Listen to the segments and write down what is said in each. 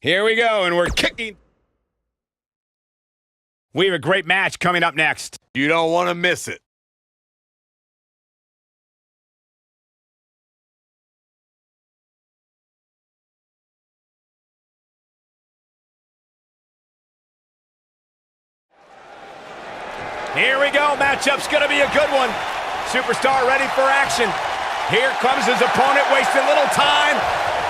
Here we go, and we're kicking. We have a great match coming up next. You don't want to miss it. Here we go. Matchup's going to be a good one. Superstar ready for action. Here comes his opponent, wasting little time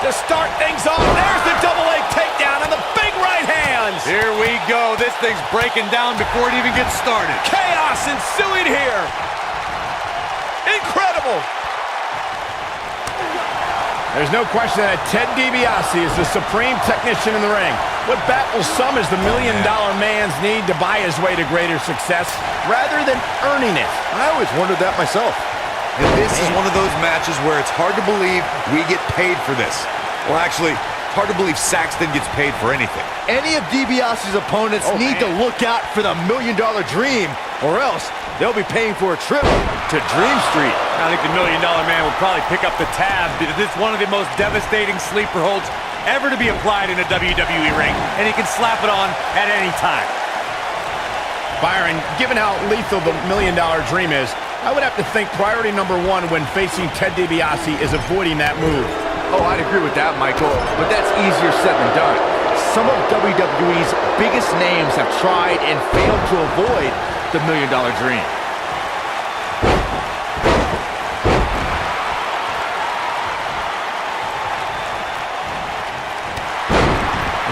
to start things off. There's the double leg takedown and the big right hands. Here we go. This thing's breaking down before it even gets started. Chaos ensuing here. Incredible. There's no question that Ted DiBiase is the supreme technician in the ring. What baffles some is the $1 million man's need to buy his way to greater success rather than earning it. I always wondered that myself. And this is one of those matches where it's hard to believe we get paid for this. Well, actually, hard to believe Saxton gets paid for anything. Any of DiBiase's opponents need to look out for the $1 million dream, or else they'll be paying for a trip to Dream Street. I think the $1 million man will probably pick up the tab because it's one of the most devastating sleeper holds ever to be applied in a WWE ring, and he can slap it on at any time. Byron, given how lethal the $1 million dream is, I would have to think priority number one when facing Ted DiBiase is avoiding that move. Oh, I'd agree with that, Michael, but that's easier said than done. Some of WWE's biggest names have tried and failed to avoid the $1 million dream.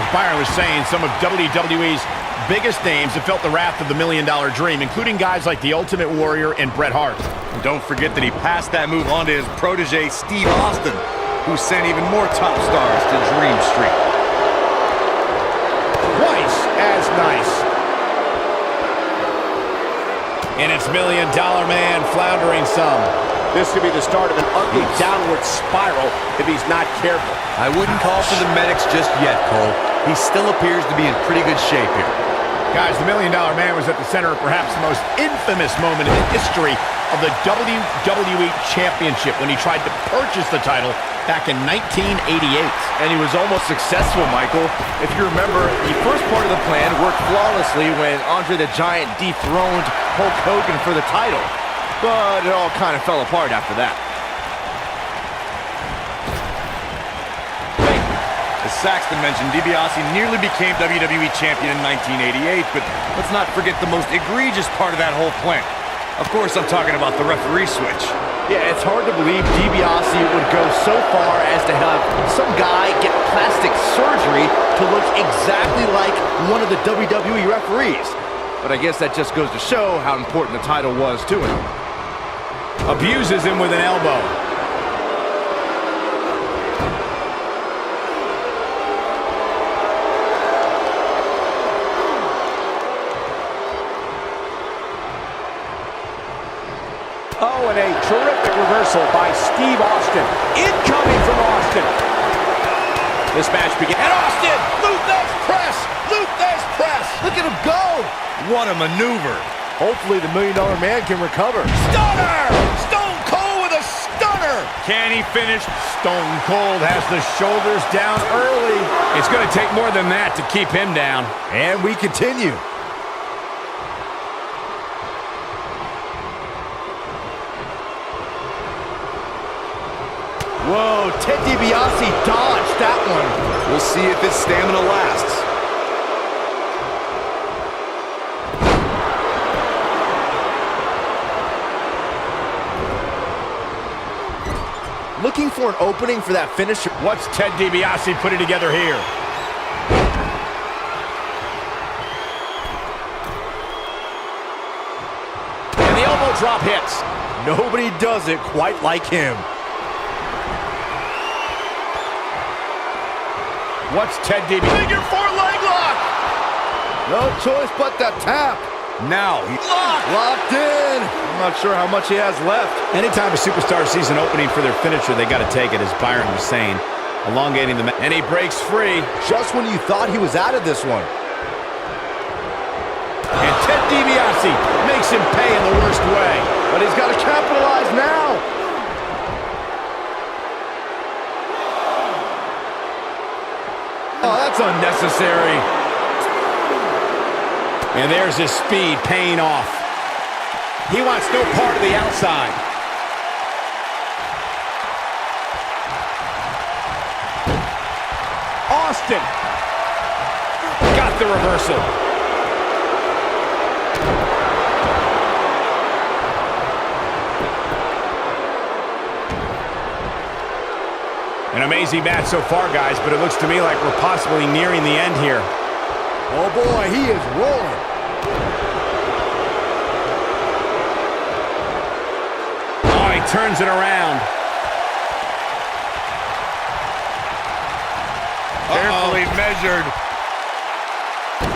As Byron was saying, some of WWE's biggest names have felt the wrath of the $1 million dream, including guys like the Ultimate Warrior and Bret Hart. And don't forget that he passed that move on to his protege, Steve Austin, who sent even more top stars to Dream Street. Twice as nice. And it's $1 million man floundering some. This could be the start of an ugly downward spiral if he's not careful. I wouldn't call for the medics just yet, Cole. He still appears to be in pretty good shape here. Guys, the $1 million man was at the center of perhaps the most infamous moment in the history of the WWE Championship when he tried to purchase the title back in 1988. And he was almost successful, Michael. If you remember, the first part of the plan worked flawlessly when Andre the Giant dethroned Hulk Hogan for the title. But it all kind of fell apart after that. As Saxton mentioned, DiBiase nearly became WWE Champion in 1988, but let's not forget the most egregious part of that whole plan. Of course, I'm talking about the referee switch. Yeah, it's hard to believe DiBiase would go so far as to have some guy get plastic surgery to look exactly like one of the WWE referees. But I guess that just goes to show how important the title was to him. Abuses him with an elbow. Oh, and a terrific reversal by Steve Austin. Incoming from Austin. This match begins. And Austin! Luthez press! Luthez press! Look at him go! What a maneuver. Hopefully the $1 million man can recover. Stunner! Stone Cold with a stunner! Can he finish? Stone Cold has the shoulders down early. It's going to take more than that to keep him down. And we continue. Whoa, Ted DiBiase dodged that one. We'll see if his stamina lasts. Looking for an opening for that finisher. What's Ted DiBiase putting together here? And the elbow drop hits. Nobody does it quite like him. What's Ted DiBiase? Figure four leg lock. No choice but to tap. Now he Locked in. I'm not sure how much he has left. Anytime a superstar sees an opening for their finisher, they got to take it, as Byron was saying, elongating the match. And he breaks free. Just when you thought he was out of this one. And Ted DiBiase makes him pay in the worst way. But he's got to capitalize now. Oh, that's that's unnecessary. And there's his speed paying off. He wants no part of the outside. Austin got the reversal. An amazing match so far, guys, but it looks to me like we're possibly nearing the end here. Oh boy, he is rolling. Oh, he turns it around. Carefully measured.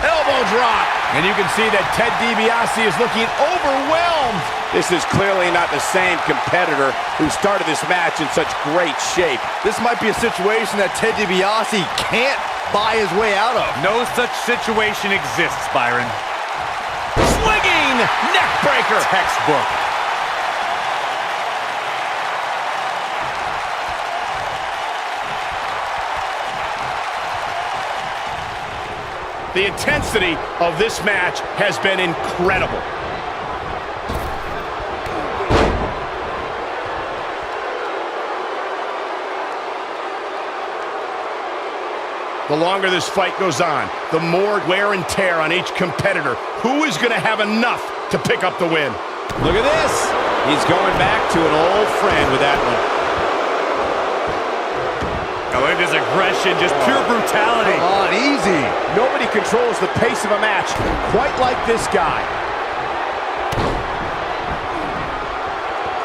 Elbow drop. And you can see that Ted DiBiase is looking overwhelmed. This is clearly not the same competitor who started this match in such great shape. This might be a situation that Ted DiBiase can't buy his way out of. No such situation exists, Byron. Swinging neck breaker. Textbook. The intensity of this match has been incredible. The longer this fight goes on, the more wear and tear on each competitor. Who is going to have enough to pick up the win? Look at this. He's going back to an old friend with that one. Oh, look at this aggression, just pure brutality. Come on, easy. Nobody controls the pace of a match quite like this guy.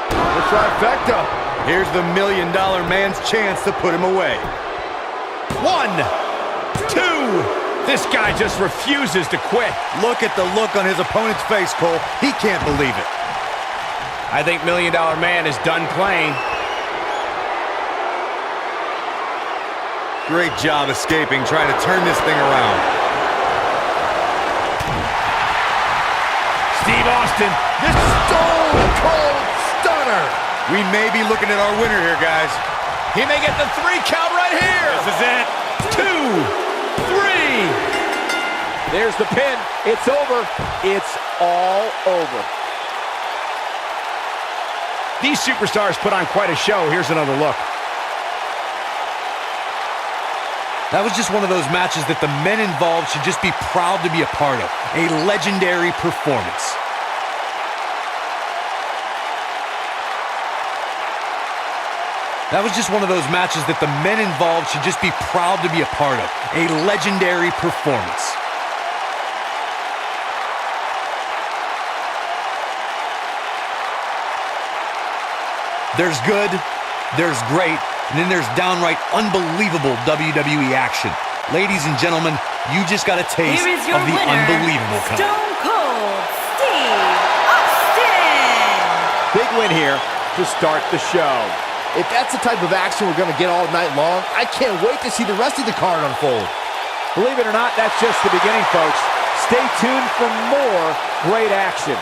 The trifecta. Here's the $1 million man's chance to put him away. 1, 2. This guy just refuses to quit. Look at the look on his opponent's face, Cole. He can't believe it. I think $1 Million Man is done playing. Great job escaping, trying to turn this thing around. Steve Austin, this Stone Cold Stunner. We may be looking at our winner here, guys. he may get the 3 count right here. This is it. 2, 3. There's the pin. It's over. It's all over. These superstars put on quite a show. Here's another look. That was just one of those matches that the men involved should just be proud to be a part of. A legendary performance. That was just one of those matches that the men involved should just be proud to be a part of. A legendary performance. There's good, there's great, and then there's downright unbelievable WWE action. Ladies and gentlemen, you just got a taste of the unbelievable kind. Stone Cold Steve Austin. Big win here to start the show. If that's the type of action we're going to get all night long, I can't wait to see the rest of the card unfold. Believe it or not, that's just the beginning, folks. Stay tuned for more great action.